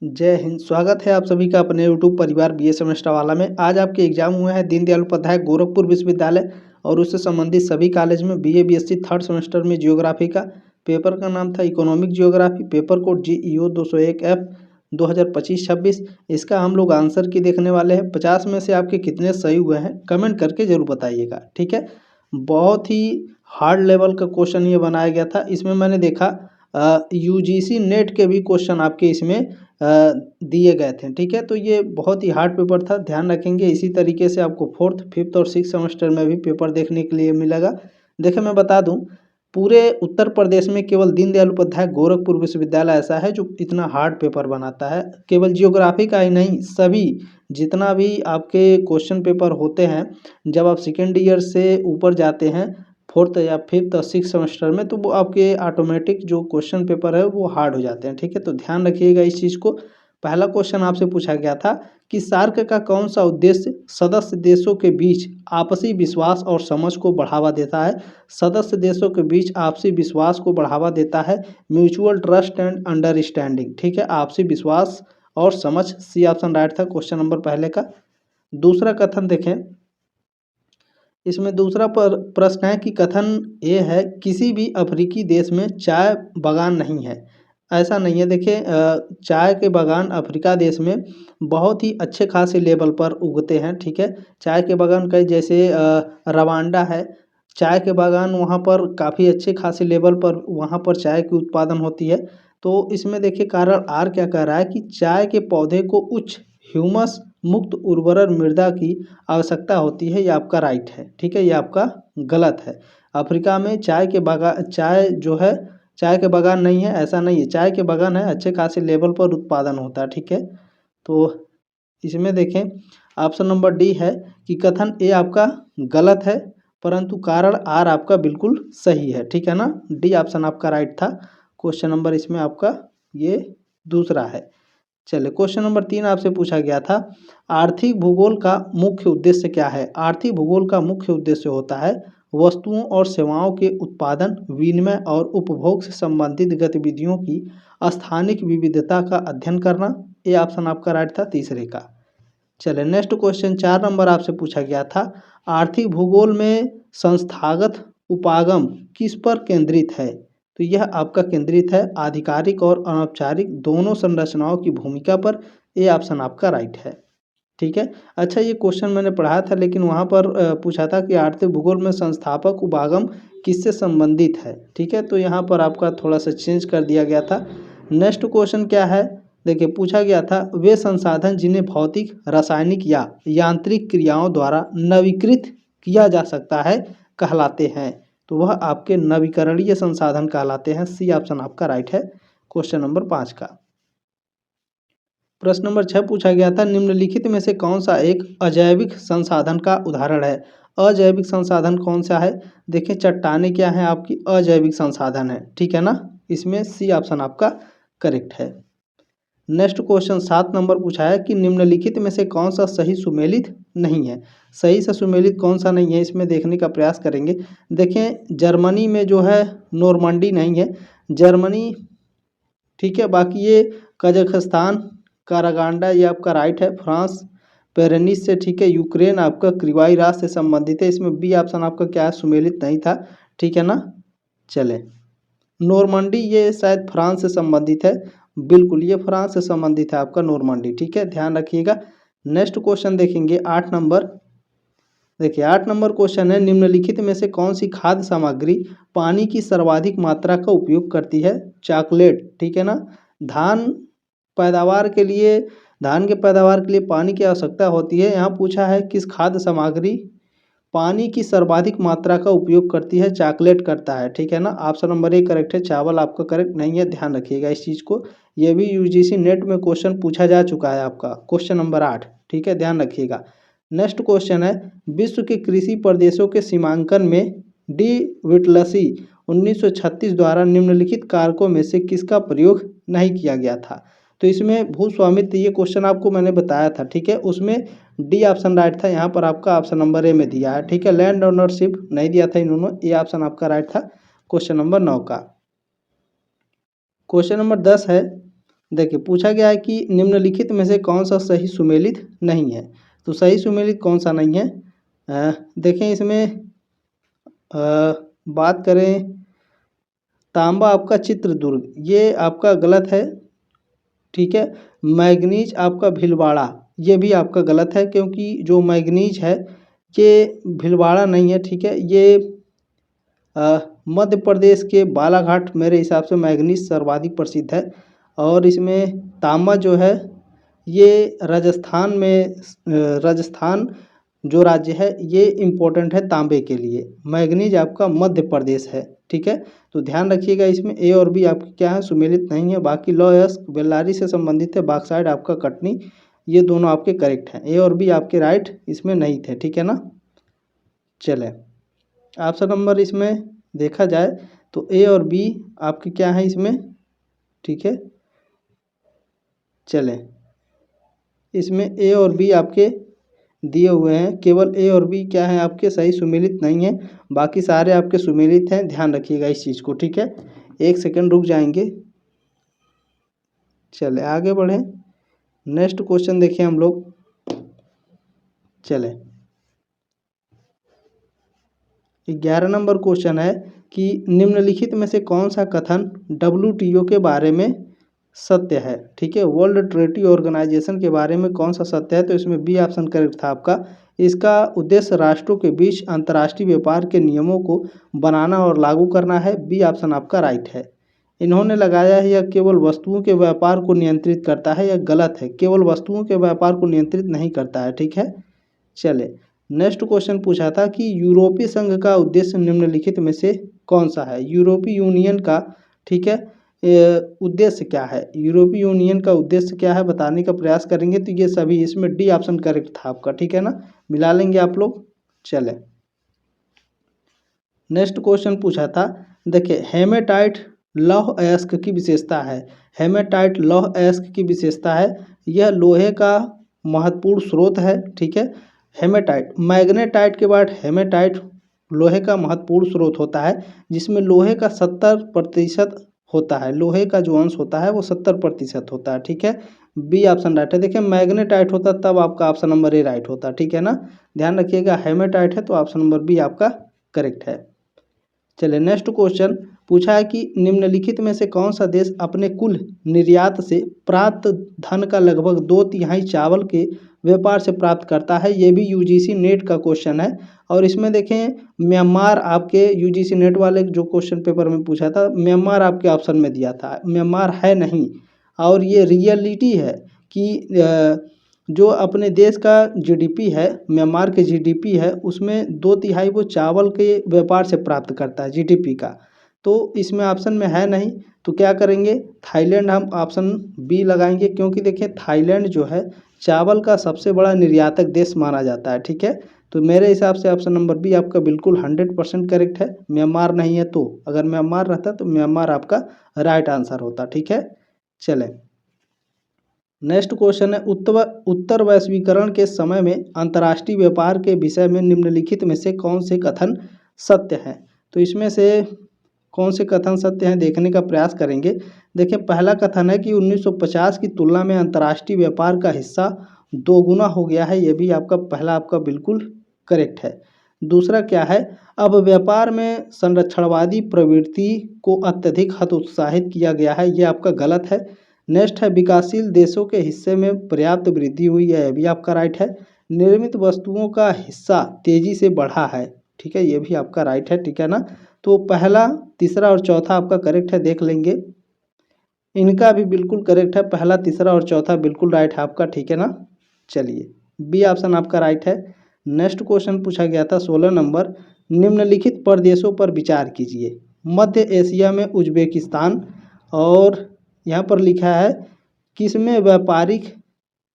जय हिंद। स्वागत है आप सभी का अपने यूट्यूब परिवार बी ए सेमेस्टर वाला में। आज आपके एग्जाम हुए हैं दीनदयाल उपाध्याय गोरखपुर विश्वविद्यालय और उससे संबंधित सभी कॉलेज में B A B S C third semester में जियोग्राफी का पेपर का नाम था economic geography. Paper code GEO 201F 2025-26। इसका हम लोग आंसर की देखने वाले हैं। 50 में से आपके कितने सही हुए हैं कमेंट करके जरूर बताइएगा, ठीक है। बहुत ही हार्ड लेवल का क्वेश्चन ये बनाया गया था। इसमें मैंने देखा UGC नेट के भी क्वेश्चन आपके इसमें दिए गए थे, ठीक है। तो ये बहुत ही हार्ड पेपर था, ध्यान रखेंगे। इसी तरीके से आपको फोर्थ, फिफ्थ और सिक्स सेमेस्टर में भी पेपर देखने के लिए मिलेगा। देखिए मैं बता दूं, पूरे उत्तर प्रदेश में केवल दीनदयाल उपाध्याय गोरखपुर विश्वविद्यालय ऐसा है जो इतना हार्ड पेपर बनाता है। केवल जियोग्राफी का ही नहीं, सभी जितना भी आपके क्वेश्चन पेपर होते हैं, जब आप सेकेंड ईयर से ऊपर जाते हैं फोर्थ या फिफ्थ और सिक्स सेमेस्टर में, तो वो आपके ऑटोमेटिक जो क्वेश्चन पेपर है वो हार्ड हो जाते हैं, ठीक है। तो ध्यान रखिएगा इस चीज़ को। पहला क्वेश्चन आपसे पूछा गया था कि सार्क का कौन सा उद्देश्य सदस्य देशों के बीच आपसी विश्वास और समझ को बढ़ावा देता है। सदस्य देशों के बीच आपसी विश्वास को बढ़ावा देता है म्यूचुअल ट्रस्ट एंड अंडरस्टैंडिंग, ठीक है। आपसी विश्वास और समझ, सी ऑप्शन राइट था क्वेश्चन नंबर पहले का। दूसरा कथन देखें, इसमें दूसरा प्रश्न है कि कथन ये है किसी भी अफ्रीकी देश में चाय बागान नहीं है। ऐसा नहीं है। देखिए चाय के बागान अफ्रीका देश में बहुत ही अच्छे खासे लेवल पर उगते हैं, ठीक है। चाय के बागान कई जैसे रवांडा है, चाय के बागान वहाँ पर काफ़ी अच्छे खासे लेवल पर वहाँ पर चाय की उत्पादन होती है। तो इसमें देखिए कारण आर क्या कह रहा है कि चाय के पौधे को उच्च ह्यूमस मुक्त उर्वरक मृदा की आवश्यकता होती है। ये आपका राइट है, ठीक है। ये आपका गलत है। अफ्रीका में चाय के बागान, चाय जो है चाय के बागान नहीं है, ऐसा नहीं है। चाय के बागान है, अच्छे खासे लेवल पर उत्पादन होता है, ठीक है। तो इसमें देखें ऑप्शन नंबर डी है कि कथन ए आपका गलत है, परंतु कारण आर आपका बिल्कुल सही है, ठीक है ना। डी ऑप्शन आपका राइट था। क्वेश्चन नंबर इसमें आपका ये दूसरा है। चलिए क्वेश्चन नंबर 3 आपसे पूछा गया था आर्थिक भूगोल का मुख्य उद्देश्य क्या है। आर्थिक भूगोल का मुख्य उद्देश्य होता है वस्तुओं और सेवाओं के उत्पादन, विनिमय और उपभोग से संबंधित गतिविधियों की स्थानिक विविधता का अध्ययन करना। ये ऑप्शन आपका राइट था तीसरे का। चलिए नेक्स्ट क्वेश्चन 4 नंबर आपसे पूछा गया था आर्थिक भूगोल में संस्थागत उपागम किस पर केंद्रित है। तो यह आपका केंद्रित है आधिकारिक और अनौपचारिक दोनों संरचनाओं की भूमिका पर। ये ऑप्शन आपका राइट है, ठीक है। अच्छा ये क्वेश्चन मैंने पढ़ाया था, लेकिन वहाँ पर पूछा था कि आर्थिक भूगोल में संस्थापक उपागम किससे संबंधित है, ठीक है। तो यहाँ पर आपका थोड़ा सा चेंज कर दिया गया था। नेक्स्ट क्वेश्चन क्या है, देखिए पूछा गया था वे संसाधन जिन्हें भौतिक, रासायनिक या यांत्रिक क्रियाओं द्वारा नवीकृत किया जा सकता है कहलाते हैं। तो वह आपके नवीकरणीय संसाधन कहलाते हैं। सी ऑप्शन आपका राइट है क्वेश्चन नंबर 5 का। प्रश्न नंबर 6 पूछा गया था निम्नलिखित में से कौन सा एक अजैविक संसाधन का उदाहरण है। अजैविक संसाधन कौन सा है। देखिए चट्टानें क्या है आपकी अजैविक संसाधन है, ठीक है ना। इसमें सी ऑप्शन आपका करेक्ट है। नेक्स्ट क्वेश्चन 7 नंबर पूछा है कि निम्नलिखित में से कौन सा सही सुमेलित नहीं है। सही से सुमेलित कौन सा नहीं है, इसमें देखने का प्रयास करेंगे। देखें जर्मनी में जो है नॉर्मंडी नहीं है, जर्मनी, ठीक है। बाकी ये कजाकिस्तान, कारागांडा ये आपका राइट है। फ्रांस पेरेनिस से, ठीक है। यूक्रेन आपका क्रिवाई राज से संबंधित है। इसमें बी ऑप्शन आपका क्या है सुमेलित नहीं था, ठीक है ना। चले नॉर्मंडी ये शायद फ्रांस से संबंधित है, बिल्कुल ये फ्रांस से संबंधित है आपका नॉर्मंडी, ठीक है। ध्यान रखिएगा। नेक्स्ट क्वेश्चन देखेंगे 8 नंबर। देखिए 8 नंबर क्वेश्चन है निम्नलिखित में से कौन सी खाद्य सामग्री पानी की सर्वाधिक मात्रा का उपयोग करती है। चॉकलेट, ठीक है ना। धान पैदावार के लिए, धान के पैदावार के लिए पानी की आवश्यकता होती है। यहाँ पूछा है किस खाद्य सामग्री पानी की सर्वाधिक मात्रा का उपयोग करती है। चॉकलेट करता है, ठीक है ना। ऑप्शन नंबर ए करेक्ट है। चावल आपका करेक्ट नहीं है, ध्यान रखिएगा इस चीज़ को। ये भी यूजीसी नेट में क्वेश्चन पूछा जा चुका है आपका क्वेश्चन नंबर 8, ठीक है, ध्यान रखिएगा। नेक्स्ट क्वेश्चन है विश्व के कृषि प्रदेशों के सीमांकन में डी विटलसी 1936 द्वारा निम्नलिखित कारकों में से किसका प्रयोग नहीं किया गया था। तो इसमें भू स्वामित्व ये क्वेश्चन आपको मैंने बताया था, ठीक है। उसमें डी ऑप्शन राइट था। यहाँ पर आपका ऑप्शन नंबर ए में दिया है, ठीक है। लैंड ओनरशिप नहीं दिया था इन्होंने, ये ऑप्शन आपका राइट था क्वेश्चन नंबर 9 का। क्वेश्चन नंबर 10 है देखिए पूछा गया है कि निम्नलिखित में से कौन सा सही सुमेलित नहीं है। तो सही सुमेलित कौन सा नहीं है, देखें इसमें बात करें तांबा आपका चित्रदुर्ग, ये आपका गलत है, ठीक है। मैग्नीज आपका भीलवाड़ा, ये भी आपका गलत है, क्योंकि जो मैग्नीज है ये भीलवाड़ा नहीं है, ठीक है। ये मध्य प्रदेश के बालाघाट मेरे हिसाब से मैग्नीज सर्वाधिक प्रसिद्ध है। और इसमें तांबा जो है ये राजस्थान में, राजस्थान जो राज्य है ये इम्पोर्टेंट है तांबे के लिए। मैग्नीज आपका मध्य प्रदेश है, ठीक है। तो ध्यान रखिएगा, इसमें ए और बी आपकी क्या है, सुमेलित नहीं है। बाकी लौह बेल्लारी से संबंधित है, बाक्साइड आपका कटनी, ये दोनों आपके करेक्ट हैं। ए और बी आपके राइट इसमें नहीं थे, ठीक है ना। चले ऑप्शन नंबर इसमें देखा जाए तो ए और बी आपके क्या है इसमें, ठीक है। चले इसमें ए और बी आपके दिए हुए हैं, केवल ए और बी क्या है आपके सही सुमेलित नहीं है, बाकी सारे आपके सुमेलित हैं। ध्यान रखिएगा इस चीज़ को, ठीक है। एक सेकंड रुक जाएंगे। चले आगे बढ़े, नेक्स्ट क्वेश्चन देखिए हम लोग। चले 11 नंबर क्वेश्चन है कि निम्नलिखित में से कौन सा कथन WTO के बारे में सत्य है, ठीक है। वर्ल्ड ट्रेड ऑर्गेनाइजेशन के बारे में कौन सा सत्य है, तो इसमें बी ऑप्शन करेक्ट था आपका। इसका उद्देश्य राष्ट्रों के बीच अंतर्राष्ट्रीय व्यापार के नियमों को बनाना और लागू करना है, बी ऑप्शन आपका राइट है। इन्होंने लगाया है यह केवल वस्तुओं के व्यापार को नियंत्रित करता है, यह गलत है, केवल वस्तुओं के व्यापार को नियंत्रित नहीं करता है, ठीक है। चले नेक्स्ट क्वेश्चन पूछा था कि यूरोपीय संघ का उद्देश्य निम्नलिखित में से कौन सा है। यूरोपीय यूनियन का, ठीक है, उद्देश्य क्या है, यूरोपीय यूनियन का उद्देश्य क्या है बताने का प्रयास करेंगे। तो ये सभी इसमें डी ऑप्शन करेक्ट था आपका, ठीक है ना, मिला लेंगे आप लोग। चले नेक्स्ट क्वेश्चन पूछा था, देखिए हेमेटाइट लौह अयस्क की विशेषता है। हेमेटाइट लौह अयस्क की विशेषता है, यह लोहे का महत्वपूर्ण स्रोत है, ठीक है। हेमेटाइट, मैग्नेटाइट के बाद हेमेटाइट लोहे का महत्वपूर्ण स्रोत होता है, जिसमें लोहे का 70% होता है, लोहे का जो अंश होता है वो 70% होता है, ठीक है। बी ऑप्शन राइट है। देखिए मैग्नेटाइट होता तब आपका ऑप्शन नंबर ए राइट होता, ठीक है ना। ध्यान रखिएगा हेमेटाइट है तो ऑप्शन नंबर बी आपका करेक्ट है। चलिए नेक्स्ट क्वेश्चन पूछा है कि निम्नलिखित में से कौन सा देश अपने कुल निर्यात से प्राप्त धन का लगभग 2/3 चावल के व्यापार से प्राप्त करता है। ये भी यूजीसी नेट का क्वेश्चन है। और इसमें देखें म्यांमार आपके यूजीसी नेट वाले जो क्वेश्चन पेपर में पूछा था, म्यांमार आपके ऑप्शन में दिया था, म्यांमार है नहीं। और ये रियलिटी है कि जो अपने देश का जीडीपी है, म्यांमार के जीडीपी है, उसमें 2/3 वो चावल के व्यापार से प्राप्त करता है जीडीपी का। तो इसमें ऑप्शन में है नहीं, तो क्या करेंगे, थाईलैंड हम ऑप्शन बी लगाएंगे, क्योंकि देखिए थाईलैंड जो है चावल का सबसे बड़ा निर्यातक देश माना जाता है, ठीक है। तो मेरे हिसाब से ऑप्शन नंबर बी आपका बिल्कुल 100% करेक्ट है। म्यांमार नहीं है, तो अगर म्यांमार रहता तो म्यांमार आपका राइट आंसर होता, ठीक है। चलें नेक्स्ट क्वेश्चन है, उत्तर वैश्वीकरण के समय में अंतर्राष्ट्रीय व्यापार के विषय में निम्नलिखित में से कौन से कथन सत्य हैं। तो इसमें से कौन से कथन सत्य हैं देखने का प्रयास करेंगे। देखिए पहला कथन है कि 1950 की तुलना में अंतर्राष्ट्रीय व्यापार का हिस्सा 2 गुना हो गया है, ये भी आपका पहला आपका बिल्कुल करेक्ट है। दूसरा क्या है, अब व्यापार में संरक्षणवादी प्रवृत्ति को अत्यधिक हतोत्साहित किया गया है, ये आपका गलत है। नेक्स्ट है, विकासशील देशों के हिस्से में पर्याप्त वृद्धि हुई है, ये भी आपका राइट है। निर्मित वस्तुओं का हिस्सा तेजी से बढ़ा है, ठीक है, ये भी आपका राइट है, ठीक है ना। तो पहला, तीसरा और चौथा आपका करेक्ट है, देख लेंगे। इनका भी बिल्कुल करेक्ट है, पहला, तीसरा और चौथा बिल्कुल राइट है आपका, ठीक है ना। चलिए बी ऑप्शन आपका राइट है। नेक्स्ट क्वेश्चन पूछा गया था 16 नंबर, निम्नलिखित प्रदेशों पर विचार कीजिए। मध्य एशिया में उज्बेकिस्तान, और यहाँ पर लिखा है किसमें व्यापारिक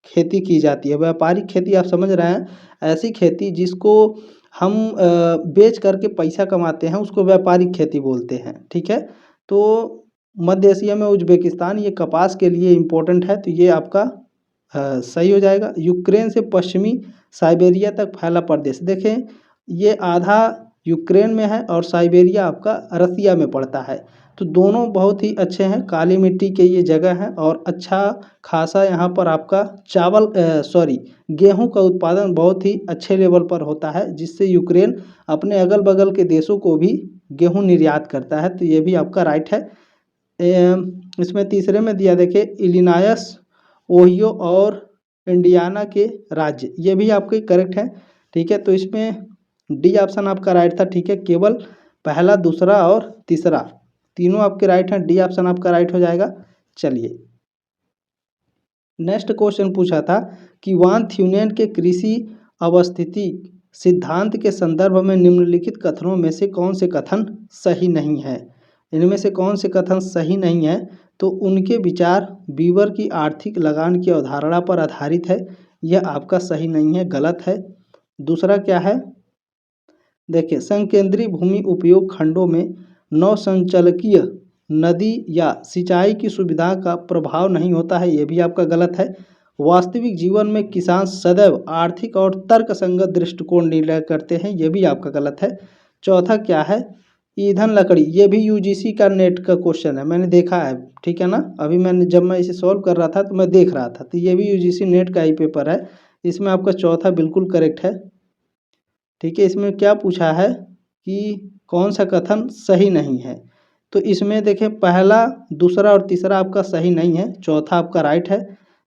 खेती की जाती है। व्यापारिक खेती आप समझ रहे हैं, ऐसी खेती जिसको हम बेच करके पैसा कमाते हैं उसको व्यापारिक खेती बोलते हैं, ठीक है। तो मध्य एशिया में उज्बेकिस्तान, ये कपास के लिए इम्पोर्टेंट है, तो ये आपका सही हो जाएगा। यूक्रेन से पश्चिमी साइबेरिया तक फैला प्रदेश, देखें ये आधा यूक्रेन में है और साइबेरिया आपका रसिया में पड़ता है। तो दोनों बहुत ही अच्छे हैं। काली मिट्टी के ये जगह है और अच्छा खासा यहाँ पर आपका गेहूं का उत्पादन बहुत ही अच्छे लेवल पर होता है, जिससे यूक्रेन अपने अगल बगल के देशों को भी गेहूं निर्यात करता है। तो ये भी आपका राइट है। इसमें तीसरे में दिया देखिए इलिनायस, ओहियो और इंडियाना के राज्य, ये भी आपके करेक्ट है। ठीक है, तो इसमें डी ऑप्शन आपका राइट था। ठीक है, केवल पहला, दूसरा और तीसरा तीनों आपके राइट हैं। डी ऑप्शन आपका राइट हो जाएगा। चलिए नेक्स्ट क्वेश्चन पूछा था कि वान थ्यूनेन के कृषि अवस्थिति सिद्धांत के संदर्भ में निम्नलिखित कथनों में से कौन से कथन सही नहीं है। इनमें से कौन से कथन सही नहीं है, तो उनके विचार बीवर की आर्थिक लगान की अवधारणा पर आधारित है, यह आपका सही नहीं है, गलत है। दूसरा क्या है, देखिए संकेंद्रीय भूमि उपयोग खंडों में नौसंचालकीय नदी या सिंचाई की सुविधा का प्रभाव नहीं होता है, यह भी आपका गलत है। वास्तविक जीवन में किसान सदैव आर्थिक और तर्कसंगत दृष्टिकोण निर्णय करते हैं, यह भी आपका गलत है। चौथा क्या है, ईंधन लकड़ी, ये भी यूजीसी का नेट का क्वेश्चन है, मैंने देखा है। ठीक है ना, अभी जब मैं इसे सॉल्व कर रहा था तो मैं देख रहा था, तो ये भी यूजीसी नेट का ही पेपर है। इसमें आपका चौथा बिल्कुल करेक्ट है। ठीक है, इसमें क्या पूछा है कि कौन सा कथन सही नहीं है, तो इसमें देखिए पहला, दूसरा और तीसरा आपका सही नहीं है, चौथा आपका राइट है।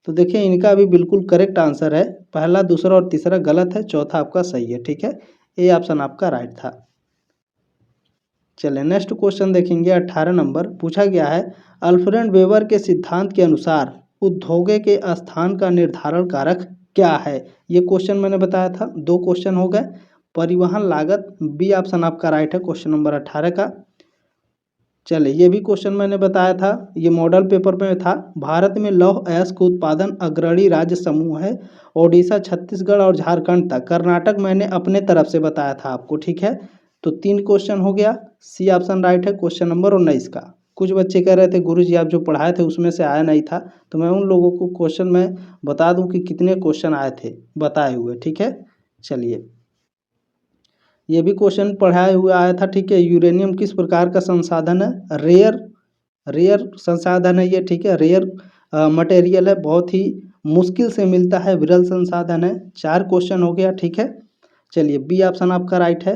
तो देखिए इनका भी बिल्कुल करेक्ट आंसर है, पहला, दूसरा और तीसरा गलत है, चौथा आपका सही है। ठीक है, ए ऑप्शन आपका राइट था। चलिए नेक्स्ट क्वेश्चन देखेंगे। 18 नंबर पूछा गया है, अल्फ्रेड वेबर के सिद्धांत के अनुसार उद्योगे के स्थान का निर्धारण कारक क्या है। ये क्वेश्चन मैंने बताया था, दो क्वेश्चन हो गए। परिवहन लागत, बी ऑप्शन आपका राइट है क्वेश्चन नंबर 18 का। चलिए ये भी क्वेश्चन मैंने बताया था, ये मॉडल पेपर में था। भारत में लौह अयस्क उत्पादन अग्रणी राज्य समूह है, ओडिशा, छत्तीसगढ़ और झारखंड तक। कर्नाटक मैंने अपने तरफ से बताया था आपको। ठीक है, तो 3 क्वेश्चन हो गया, सी ऑप्शन राइट है क्वेश्चन नंबर 19 का। कुछ बच्चे कह रहे थे गुरुजी आप जो पढ़ाए थे उसमें से आया नहीं था, तो मैं उन लोगों को क्वेश्चन में बता दूं कि कितने क्वेश्चन आए थे बताए हुए। ठीक है, चलिए ये भी क्वेश्चन पढ़ाए हुए आया था। ठीक है, यूरेनियम किस प्रकार का संसाधन है, रेयर संसाधन है ये। ठीक है, रेयर मटेरियल है, बहुत ही मुश्किल से मिलता है, विरल संसाधन है। 4 क्वेश्चन हो गया। ठीक है, चलिए बी ऑप्शन आपका राइट है।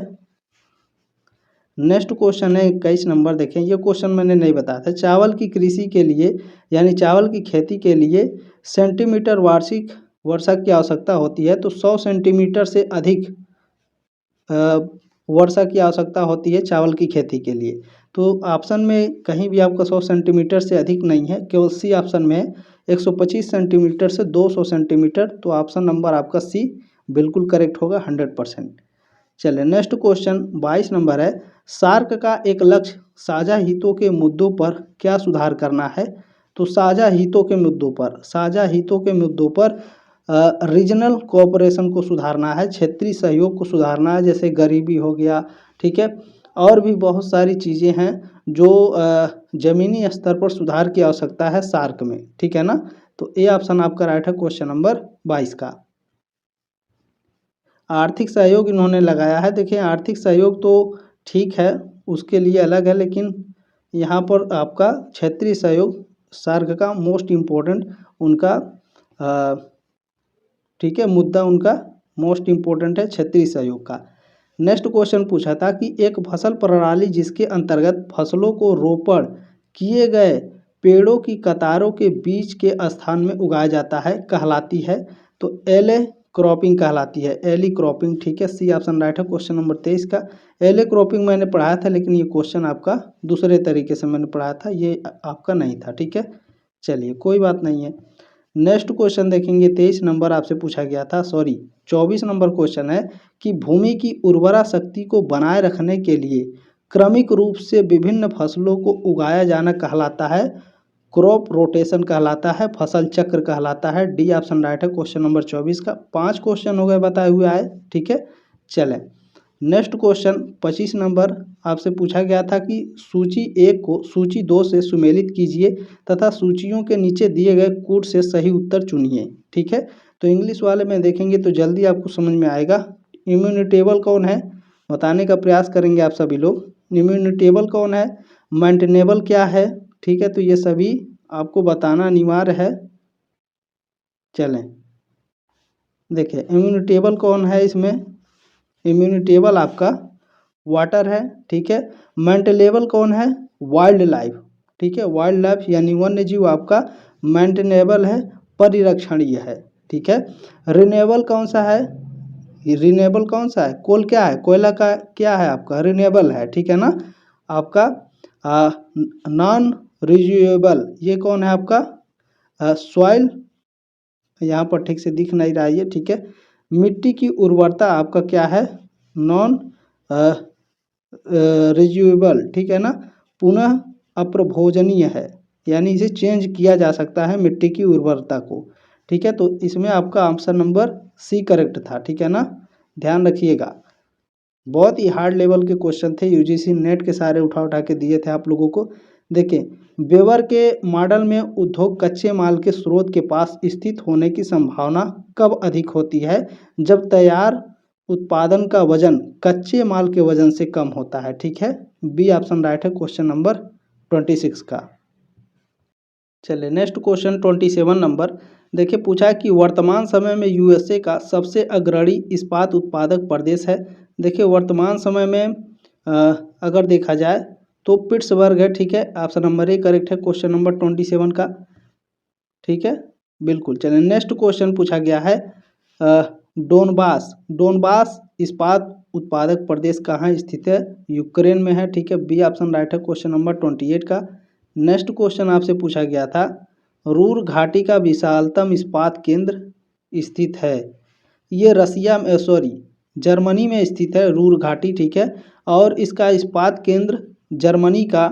नेक्स्ट क्वेश्चन है 21 नंबर, देखें ये क्वेश्चन मैंने नहीं बताया था। चावल की कृषि के लिए यानी चावल की खेती के लिए सेंटीमीटर वार्षिक वर्षा की आवश्यकता होती है, तो 100 सेंटीमीटर से अधिक वर्षा की आवश्यकता होती है चावल की खेती के लिए। तो ऑप्शन में कहीं भी आपका 100 सेंटीमीटर से अधिक नहीं है, केवल सी ऑप्शन में 125 सेंटीमीटर से 200 सेंटीमीटर। तो ऑप्शन नंबर आपका सी बिल्कुल करेक्ट होगा 100%। चलिए नेक्स्ट क्वेश्चन 22 नंबर है, सार्क का एक लक्ष्य साझा हितों के मुद्दों पर क्या सुधार करना है। तो साझा हितों के मुद्दों पर रीजनल कोऑपरेशन को सुधारना है, क्षेत्रीय सहयोग को सुधारना है, जैसे गरीबी हो गया। ठीक है, और भी बहुत सारी चीज़ें हैं जो ज़मीनी स्तर पर सुधार की आवश्यकता है सार्क में। ठीक है ना, तो ए ऑप्शन आपका राइट है क्वेश्चन नंबर 22 का। आर्थिक सहयोग इन्होंने लगाया है, देखिए आर्थिक सहयोग तो ठीक है उसके लिए अलग है, लेकिन यहाँ पर आपका क्षेत्रीय सहयोग सार्क का मोस्ट इम्पोर्टेंट उनका ठीक है मुद्दा उनका मोस्ट इम्पोर्टेंट है क्षेत्रीय सहयोग का। नेक्स्ट क्वेश्चन पूछा था कि एक फसल प्रणाली जिसके अंतर्गत फसलों को रोपण किए गए पेड़ों की कतारों के बीच के स्थान में उगाया जाता है कहलाती है। तो एले क्रॉपिंग कहलाती है, एली क्रॉपिंग। ठीक है, सी ऑप्शन राइट है क्वेश्चन नंबर 23 का। एले क्रॉपिंग मैंने पढ़ाया था, लेकिन ये क्वेश्चन आपका दूसरे तरीके से मैंने पढ़ाया था, ये आपका नहीं था। ठीक है, चलिए कोई बात नहीं है। नेक्स्ट क्वेश्चन देखेंगे 23 नंबर आपसे पूछा गया था, 24 नंबर क्वेश्चन है कि भूमि की उर्वरा शक्ति को बनाए रखने के लिए क्रमिक रूप से विभिन्न फसलों को उगाया जाना कहलाता है, क्रॉप रोटेशन कहलाता है, फसल चक्र कहलाता है। डी ऑप्शन राइट है क्वेश्चन नंबर 24 का। 5 क्वेश्चन हो गए बताए हुए आए। ठीक है, चलें नेक्स्ट क्वेश्चन 25 नंबर आपसे पूछा गया था कि सूची 1 को सूची 2 से सुमेलित कीजिए तथा सूचियों के नीचे दिए गए कूट से सही उत्तर चुनिए। ठीक है, तो इंग्लिश वाले में देखेंगे तो जल्दी आपको समझ में आएगा। इम्यूनिटेबल कौन है बताने का प्रयास करेंगे आप सभी लोग। इम्यूनिटेबल कौन है, मेंटेनेबल क्या है, ठीक है, तो ये सभी आपको बताना अनिवार्य है। चलें देखिए, इम्यूनिटेबल कौन है इसमें, इम्यूनिटेबल आपका वाटर है, ठीक है। मेंटेनेबल कौन है, वाइल्ड लाइफ, ठीक है, वाइल्ड लाइफ यानी वन्य जीव आपका मेंटेनेबल है, परिरक्षणीय है, ठीक है। रिन्यूएबल कौन सा है, रिन्यूएबल कौन सा है, कोल क्या है, कोयला का क्या है आपका रिन्यूएबल है, ठीक है ना। आपका नॉन रिन्यूएबल ये कौन है आपका सॉइल, यहाँ पर ठीक से दिख नहीं रहा है ये, ठीक है। मिट्टी की उर्वरता आपका क्या है, नॉन रिन्यूएबल, ठीक है ना, पुनः अप्रभोजनीय है, यानी इसे चेंज किया जा सकता है मिट्टी की उर्वरता को, ठीक है। तो इसमें आपका ऑप्शन नंबर सी करेक्ट था, ठीक है ना, ध्यान रखिएगा। बहुत ही हार्ड लेवल के क्वेश्चन थे, यूजीसी नेट के सारे उठा उठा के दिए थे आप लोगों को। देखिए, वेबर के मॉडल में उद्योग कच्चे माल के स्रोत के पास स्थित होने की संभावना कब अधिक होती है, जब तैयार उत्पादन का वजन कच्चे माल के वजन से कम होता है, ठीक है। बी ऑप्शन राइट है क्वेश्चन नंबर 26 का। चलिए नेक्स्ट क्वेश्चन 27 नंबर। देखिए पूछा है कि वर्तमान समय में यूएसए का सबसे अग्रणी इस्पात उत्पादक प्रदेश है। देखिए वर्तमान समय में अगर देखा जाए तो पिट्सबर्ग है, ठीक है, ऑप्शन नंबर ए करेक्ट है क्वेश्चन नंबर 27 का, ठीक है, बिल्कुल। चलिए नेक्स्ट क्वेश्चन पूछा गया है डोनबास, डोनबास इस्पात उत्पादक प्रदेश कहाँ स्थित है, यूक्रेन में है, ठीक है, बी ऑप्शन राइट है क्वेश्चन नंबर 28 का। नेक्स्ट क्वेश्चन आपसे पूछा गया था रूर घाटी का विशालतम इस्पात केंद्र स्थित है, ये रसिया में सॉरी जर्मनी में स्थित है रूर घाटी, ठीक है, और इसका इस्पात केंद्र जर्मनी का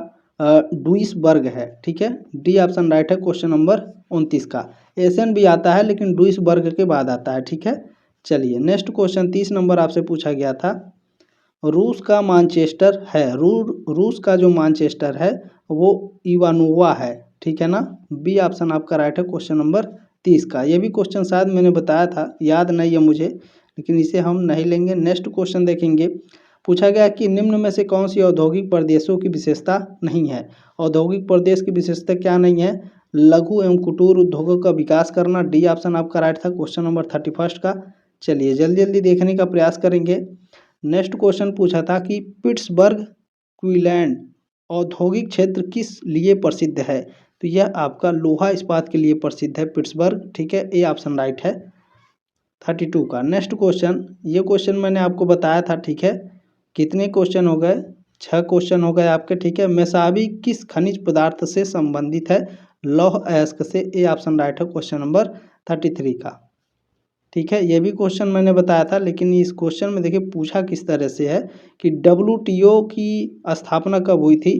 डुइसबर्ग है, ठीक है, डी ऑप्शन राइट है क्वेश्चन नंबर 29 का। एसन भी आता है लेकिन डुइसबर्ग के बाद आता है, ठीक है। चलिए नेक्स्ट क्वेश्चन 30 नंबर आपसे पूछा गया था रूस का मानचेस्टर है, रूस का जो मानचेस्टर है वो इवानोवा है, ठीक है ना, बी ऑप्शन आपका राइट है क्वेश्चन नंबर 30 का। ये भी क्वेश्चन शायद मैंने बताया था, याद नहीं है मुझे, लेकिन इसे हम नहीं लेंगे। नेक्स्ट क्वेश्चन देखेंगे, पूछा गया कि निम्न में से कौन सी औद्योगिक प्रदेशों की विशेषता नहीं है, औद्योगिक प्रदेश की विशेषता क्या नहीं है, लघु एवं कुटीर उद्योगों का विकास करना, डी ऑप्शन आपका राइट था क्वेश्चन नंबर 31 का। चलिए जल्दी जल्दी देखने का प्रयास करेंगे। नेक्स्ट क्वेश्चन पूछा था कि पिट्सबर्ग क्वीलैंड औद्योगिक क्षेत्र किस लिए प्रसिद्ध है, तो यह आपका लोहा इस्पात के लिए प्रसिद्ध है पिट्सबर्ग, ठीक है, ए ऑप्शन राइट है 32 का। नेक्स्ट क्वेश्चन, ये क्वेश्चन मैंने आपको बताया था, ठीक है, कितने क्वेश्चन हो गए, 6 क्वेश्चन हो गए आपके, ठीक है। मेसाबी किस खनिज पदार्थ से संबंधित है, लौह अयस्क से, ए ऑप्शन राइट है क्वेश्चन नंबर 33 का, ठीक है। ये भी क्वेश्चन मैंने बताया था, लेकिन इस क्वेश्चन में देखिए पूछा किस तरह से है कि WTO की स्थापना कब हुई थी,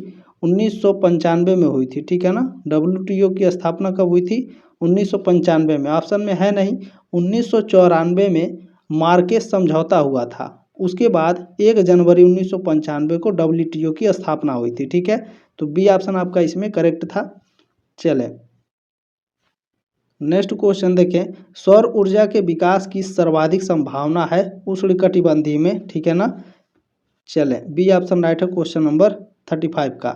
1995 में हुई थी, ठीक है ना, WTO की स्थापना कब हुई थी, 1995 में, ऑप्शन में है नहीं, 1994 में मार्केस समझौता हुआ था, उसके बाद 1 जनवरी 1995 को WTO की स्थापना हुई थी, ठीक है, तो बी ऑप्शन आपका इसमें करेक्ट था। चले नेक्स्ट क्वेश्चन देखें, सौर ऊर्जा के विकास की सर्वाधिक संभावना है उष्णकटिबंधीय में, ठीक है ना, चले बी ऑप्शन राइट है क्वेश्चन नंबर 35 का।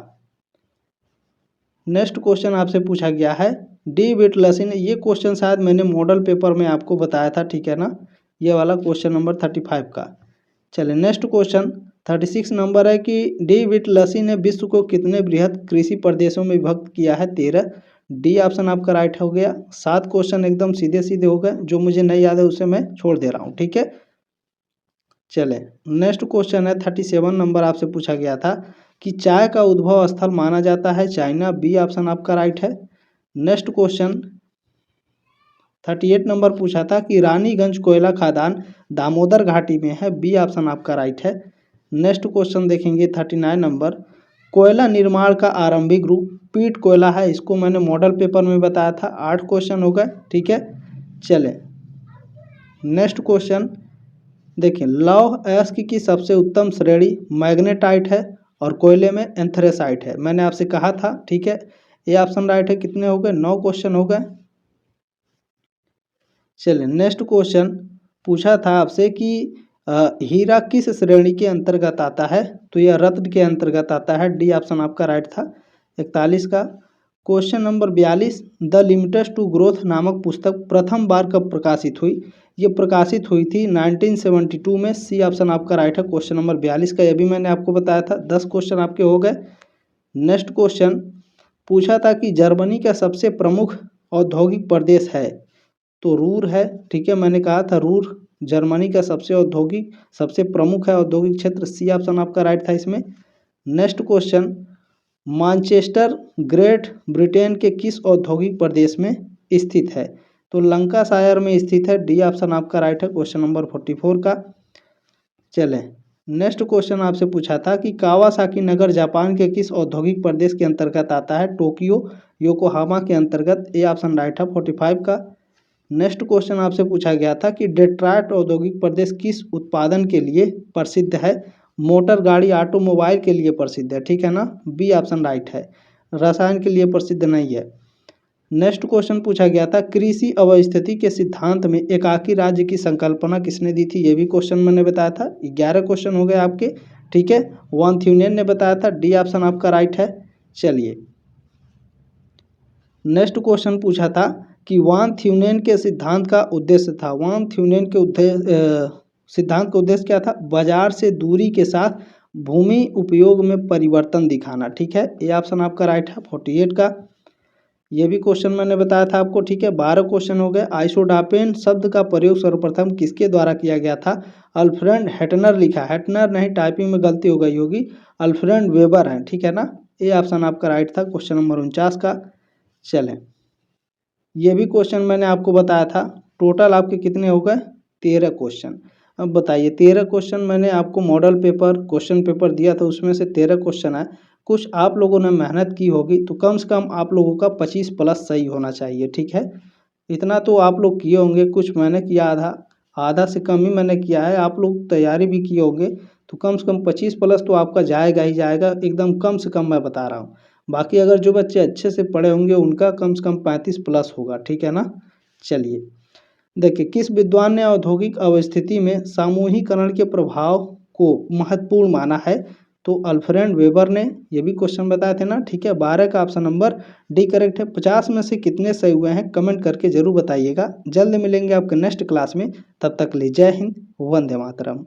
नेक्स्ट क्वेश्चन आपसे पूछा गया है डी विटलसिन, ये क्वेश्चन शायद मैंने मॉडल पेपर में आपको बताया था, ठीक है ना, ये वाला क्वेश्चन नंबर 35 का। चलिए नेक्स्ट क्वेश्चन 36 नंबर है कि डी विटलसी ने विश्व को कितने बृहद कृषि प्रदेशों में विभक्त किया है, 13, डी ऑप्शन आपका राइट हो गया। 7 क्वेश्चन एकदम सीधे सीधे हो गए, जो मुझे नहीं याद है उसे मैं छोड़ दे रहा हूँ, ठीक है। चले नेक्स्ट क्वेश्चन है 37 नंबर आपसे पूछा गया था कि चाय का उद्भव स्थल माना जाता है चाइना, बी ऑप्शन आपका राइट है। नेक्स्ट क्वेश्चन 38 नंबर पूछा था कि रानीगंज कोयला खदान दामोदर घाटी में है, बी ऑप्शन आपका राइट है। नेक्स्ट क्वेश्चन देखेंगे 39 नंबर, कोयला निर्माण का आरंभिक रूप पीट कोयला है, इसको मैंने मॉडल पेपर में बताया था। 8 क्वेश्चन हो गए, ठीक है। चले नेक्स्ट क्वेश्चन देखिए, लौह अयस्क की सबसे उत्तम श्रेणी मैग्नेटाइट है और कोयले में एंथ्रेसाइट है, मैंने आपसे कहा था, ठीक है, ये ऑप्शन राइट है। कितने हो गए, 9 क्वेश्चन हो गए। चलिए नेक्स्ट क्वेश्चन पूछा था आपसे कि हीरा किस श्रेणी के अंतर्गत आता है? तो यह रत्न के अंतर्गत आता है। डी ऑप्शन आपका राइट था। 41 का question number 42, the limits to growth नामक पुस्तक प्रथम बार कब प्रकाशित हुई? ये प्रकाशित हुई थी 1972 में। सी ऑप्शन आपका राइट है क्वेश्चन नंबर 42 का। यह भी मैंने आपको बताया था। 10 क्वेश्चन आपके हो गए। नेक्स्ट क्वेश्चन पूछा था कि जर्मनी का सबसे प्रमुख औद्योगिक प्रदेश है? तो रूर है। ठीक है, मैंने कहा था रूर जर्मनी का सबसे प्रमुख है औद्योगिक क्षेत्र। सी ऑप्शन आपका राइट था इसमें। Next question Manchester great Britain के किस औद्योगिक प्रदेश में स्थित है? तो लंकाशायर में स्थित है। डी ऑप्शन आपका राइट है क्वेश्चन नंबर 44 का। चलें, नेक्स्ट क्वेश्चन आपसे पूछा था कि कावासाकी नगर जापान के किस औद्योगिक प्रदेश के अंतर्गत आता है? टोक्यो योकोहामा के अंतर्गत। ए ऑप्शन राइट है 45 का। नेक्स्ट क्वेश्चन आपसे पूछा गया था कि डेट्रॉयट औद्योगिक प्रदेश किस उत्पादन के लिए प्रसिद्ध है? मोटर गाड़ी ऑटोमोबाइल के लिए प्रसिद्ध है। ठीक है ना, बी ऑप्शन राइट है। रसायन के लिए प्रसिद्ध नहीं है। नेक्स्ट क्वेश्चन पूछा गया था कृषि अवस्थिति के सिद्धांत में एकाकी राज्य की संकल्पना किसने दी थी? ये भी क्वेश्चन मैंने बताया था। 11 क्वेश्चन हो गए आपके। ठीक है, वान थ्यूनेन ने बताया था। डी ऑप्शन आपका राइट है। चलिए, नेक्स्ट क्वेश्चन पूछा था कि वान थ्यूनेन के सिद्धांत का उद्देश्य था। वान थ्यूनेन के सिद्धांत का उद्देश्य क्या था? बाजार से दूरी के साथ भूमि उपयोग में परिवर्तन दिखाना। ठीक है, ये ऑप्शन आपका राइट है 48 का। ये भी क्वेश्चन मैंने बताया था आपको। ठीक है, 12 क्वेश्चन हो गए। आइसोडापेन शब्द का प्रयोग सर्वप्रथम किसके द्वारा किया गया था? अल्फ्रेड हेटनर लिखा, हेटनर नहीं, टाइपिंग में गलती हो गई होगी, अल्फ्रेड वेबर है। ठीक है ना, ये ऑप्शन आपका राइट था क्वेश्चन नंबर 49 का। चलें, ये भी क्वेश्चन मैंने आपको बताया था। टोटल आपके कितने हो गए? 13 क्वेश्चन। अब बताइए, 13 क्वेश्चन मैंने आपको मॉडल पेपर क्वेश्चन पेपर दिया था, उसमें से 13 क्वेश्चन है। कुछ आप लोगों ने मेहनत की होगी तो कम से कम आप लोगों का 25 प्लस सही होना चाहिए। ठीक है, इतना तो आप लोग किए होंगे। कुछ मैंने किया आधा से कम ही मैंने किया है। आप लोग तैयारी भी किए होंगे तो कम से कम 25 प्लस तो आपका जाएगा ही जाएगा। एकदम कम से कम मैं बता रहा हूँ। बाकी अगर जो बच्चे अच्छे से पढ़े होंगे उनका कम से कम 35 प्लस होगा। ठीक है ना। चलिए, देखिए, किस विद्वान ने औद्योगिक अवस्थिति में सामूहिकरण के प्रभाव को महत्वपूर्ण माना है? तो अल्फ्रेड वेबर ने। ये भी क्वेश्चन बताए थे ना। ठीक है, 12 का ऑप्शन नंबर डी करेक्ट है। 50 में से कितने सही हुए हैं कमेंट करके जरूर बताइएगा। जल्द मिलेंगे आपके नेक्स्ट क्लास में। तब तक ले जय हिंद, वंदे मातरम।